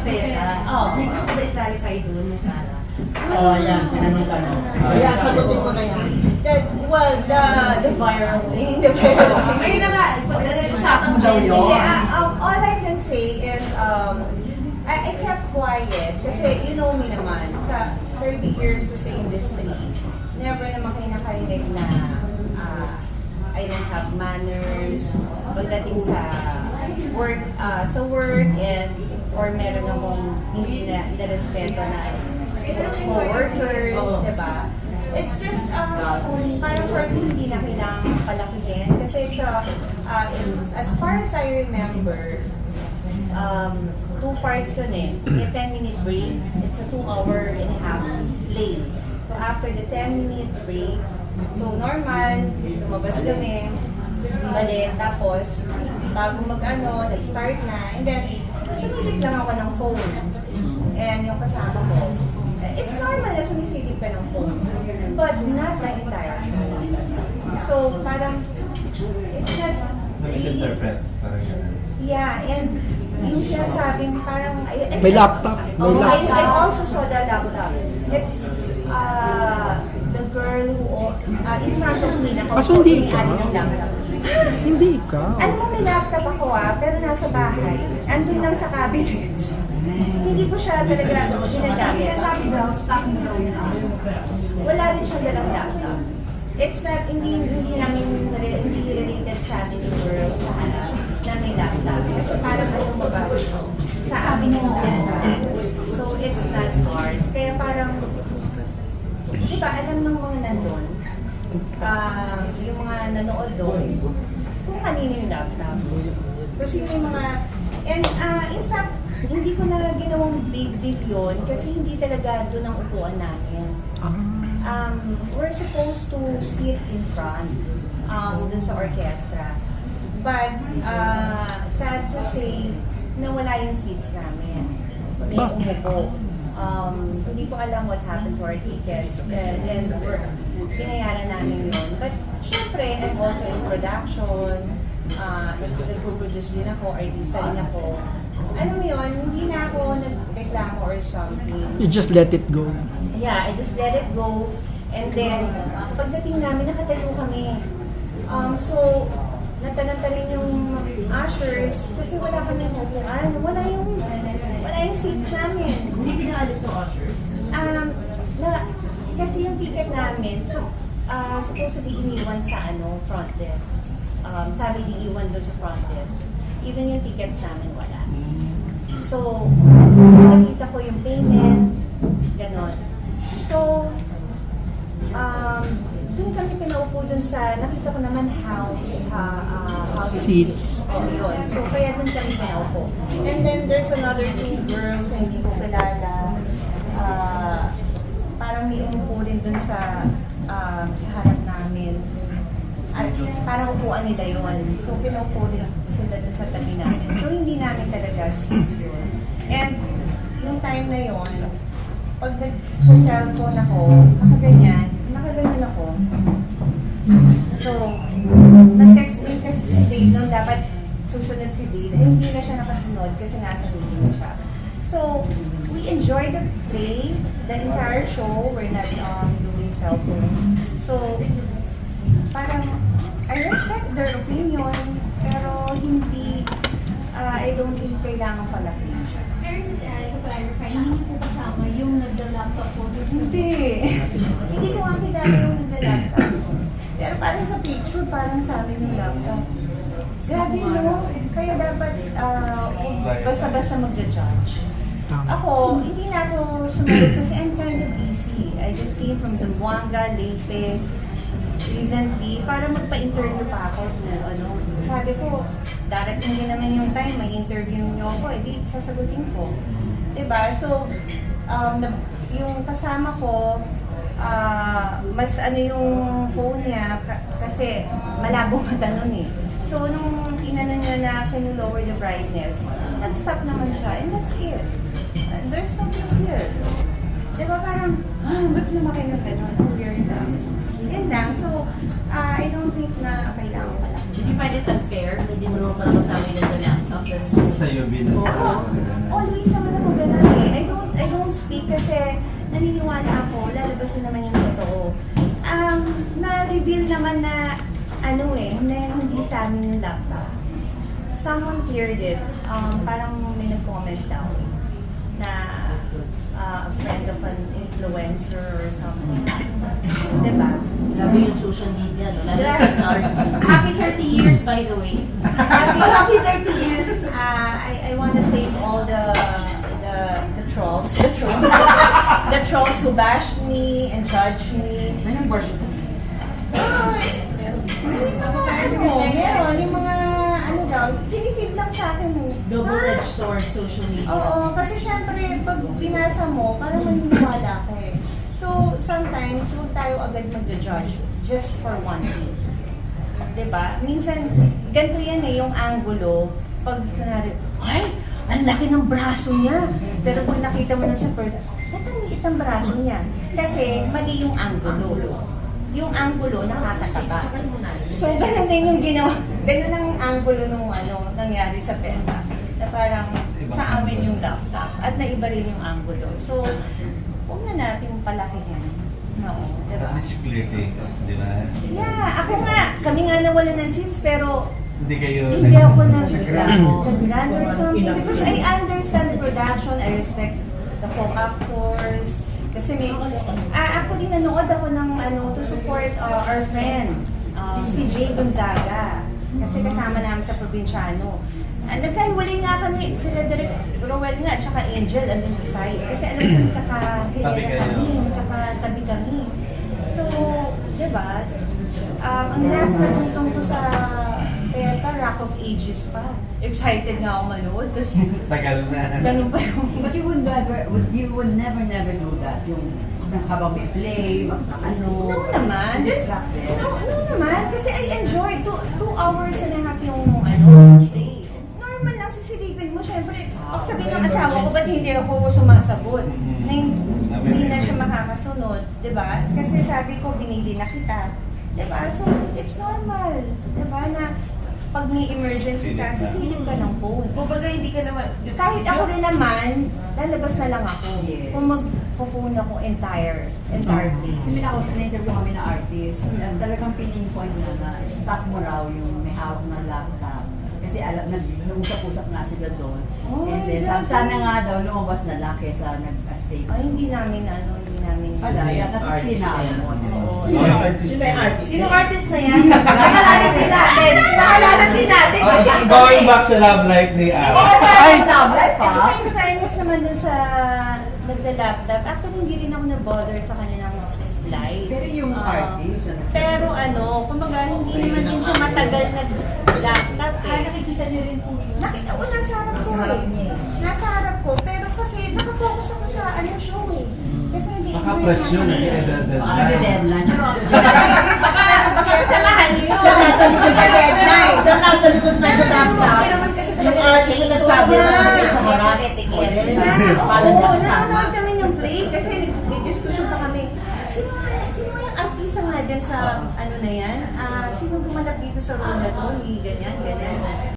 Seta. May gusto ko ba i-clarify doon, Miss Sarah? Yan, tinanong ka na. Kaya sagutin ko na yan. Well, the viral thing, the viral thing. Ayun na nga, usapan mo daw yun. All I can say is, I kept quiet kasi you know me naman, sa 30 years ko sa industry, never naman kayo nakarinig na I don't have manners pagdating sa work, and or meron akong hindi na respeto na co-workers, diba? It's just, parang for me, hindi na kailangan palakihin. Kasi it's as far as I remember, 2 parts yun eh. May 10-minute break. It's a 2-hour-and-a-half lane. So after the 10-minute break, so normal, lumabas kami, balik, tapos bago nag-start na, and then, sumilip lang ako ng phone. And yung kasama ko, it's normal na sumisilip ka ng phone, but not the entire show. So, parang, it's not Nag-misinterpret. Parang gano'n. yeah, and yung sinasabing parang... May laptop. May laptop. I also saw the laptop. It's the girl who, in front of me, Kaso hindi ikaw? ng laptop. Hindi ikaw. Alam mo, may laptop ako pero nasa bahay. Andun lang sa cabinet. Hindi ko siya talaga ginagamit. Sabi daw, stop mo daw yun. Wala rin siyang dalang laptop. It's not, hindi related sa amin yung girls sa harap na may laptop. Kasi parang lumabas sa amin yung laptop. So, it's not ours. Kaya parang, di ba, alam ng mga nandun, yung mga nanood doon, kung kanino yung laptop. Kung sino yung mga, and in fact, hindi ko na ginawang big deal yun kasi hindi talaga doon ang upuan namin. We're supposed to sit in front dun sa orchestra. But sad to say, nawala yung seats namin. May umupo. Hindi ko alam what happened to our tickets. And binayaran namin yun. But syempre, I'm also in production. Nag-produce din ako, artista rin ako. Alam mo yun, hindi na ako nagreklamo or something. You just let it go. Yeah, I just let it go. And then, pagdating namin, nakatayo kami. So, natananta rin yung ushers kasi wala kami upuan. Wala yung seats namin. Hindi pinaalis ng ushers? Kasi yung ticket namin, supposed to be iniwan sa front desk. Sabi iiwan doon sa front desk. Even yung tickets namin wala. So, nakita ko yung payment, ganon. So, doon kami pinaupo dun sa, nakita ko naman house Seats. Oh, yun. So, kaya doon kami pinaupo. And then, there's another 2 girls na hindi ko kilala. Parang may umupo rin dun sa harap namin. At parang upuan nila yun. So, pinaupo rin sila dun sa tabi namin. So, hindi namin talaga seats yun. And, yung time na yun, pag nag-cellphone ako, nakaganyan ako. So, nag-text din kasi si Dave noon, dapat susunod si Dave. Hindi na siya nakasunod kasi nasa meeting siya. So, we enjoyed the play, the entire show. We're not doing cellphone. So, parang, I respect their opinion, pero hindi, I don't think kailangan palakihin siya. Pero Ms. Ella, to clarify, hindi niyo po kasama yung nagda-laptop po? Hindi. Hindi ko nga kilala yung nagda-laptop. Pero parang sa picture, parang sa amin yung laptop. Grabe no? Kaya dapat basta-basta magja-judge. Ako, hindi na ako sumagot kasi I'm kind of busy. I just came from Zamboanga, Leyte, recently, para magpa-interview pa ako. Sabi ko, darating din naman yung time, may interview nyo ako, edi sasagutin ko. Diba? So, yung kasama ko, mas yung phone niya, kasi malabo mata nun eh. So, nung inano niya na, can you lower the brightness, nag-stop naman siya, and that's it. There's nothing here. Diba parang, ba't lumaki na gano'n? Weird lang. Yan lang. So, I don't think na kailangan pala. Did you find it unfair? Hindi mo naman pala kasama yung laptop? Sa'yo bilang. Always naman ako kasi naniniwala ako, lalabas na naman yung totoo. Na-reveal naman na, na hindi sa amin yung laptop. Someone cleared it. Parang may nag-comment daw na a friend of an influencer or something. Diba? Grabe yung social media, no? Lalo sa stars. Happy 30 years, by the way. Happy 30 years. I want to thank all the trolls. The trolls who bashed me and judged me. Anong version? Meron. Yung mga, pinifeed lang sa akin eh. Double-edged sword, social media. Oo, kasi syempre, pag binasa mo, parang maniniwala ka eh. So, sometimes, huwag tayo agad mag-judge just for one thing. Diba? Minsan, ganito yan eh, yung angulo. Pag kunwari, ay, ang laki ng braso niya. Pero pag nakita mo na sa person, ba't ang liit ang braso niya? Kasi, mali yung angulo. Yung angulo nakakataba. So, ganun din yung ginawa. Ganun ang angulo nung nangyari sa PETA. Na parang sa amin yung laptop. At naiba rin yung angulo. So, huwag na natin palakihin. No, diba? At least you clear things, di ba? Yeah, ako nga. Kami nga nawala ng scenes, pero Hindi kayo... hindi ako nag-run or something. Because I understand the production, I respect the co-actors. Kasi may, ako din nanood ako ng to support our friend, si Jay Gonzaga. Kasi kasama namin sa Provinciano. Nagkahiwalay nga kami, sila Direk Rowell nga, tsaka Angel, andun sa side. Kasi alam ko, nakakahilera kami, nakakatabi kami. So, diba? Ang last na tungtong ko sa PETA, Rock of Ages pa. Excited nga ako manood, tapos Tagal na. ganun pa yung... But you would never do that. Yung habang may play, No naman. distracted. No naman. Kasi I enjoy 2 hours and a half yung play. Normal lang sisilipin mo. Siyempre, pag sabihin ng asawa ko, ba't hindi ako sumasagot? Na hindi na siya makakasunod. Diba? Kasi sabi ko, binili na kita. Diba? So, it's normal. Diba? Na pag may emergency ka, sisilip ka ng phone. Kumbaga, hindi ka naman... Kahit ako rin naman, lalabas na lang ako. Yes. Kung mag-phone ako entire day. Kasi sa na-interview kami na artist, talagang pinpoint na stop mo raw yung may hawak na laptop. Kasi nag-usap-usap nga sila doon. Oh, And then, grabe. sana nga daw lumabas na lang kesa nag-stay. Ay, hindi namin. Pala, yan, at least linawin mo. Oo. Sino yung artist? Sino yung artist? Sino artist na yan? Pakalanan din natin. Pakalanan din natin. Oh, Kasi going back sa love life ni Al. Ay, love life At saka pa. in fairness naman dun sa nagda-laptop, actually hindi rin ako na-bother sa kanilang slide. Pero yung artist, Pero kumbaga hindi naman din siya matagal nag-laptop Nakikita niyo rin po yun. Nakita ko, nasa harap ko eh. Nasa harap ko, pero kasi nakafocus ako sa show eh. Kasi hindi Nakapress yun eh. deadline. Baka samahan niyo yun. Siya nasa likod na deadline. Siya nasa likod na sa laptop. Hindi naman kasi Yung artist na nagsabi na naman sa harap. Oo, nanonood kami ng play kasi nag-discussion pa kami. Sino nga yung artista nga dyan sa na yan? Sino gumanap dito sa role na to? Ganyan.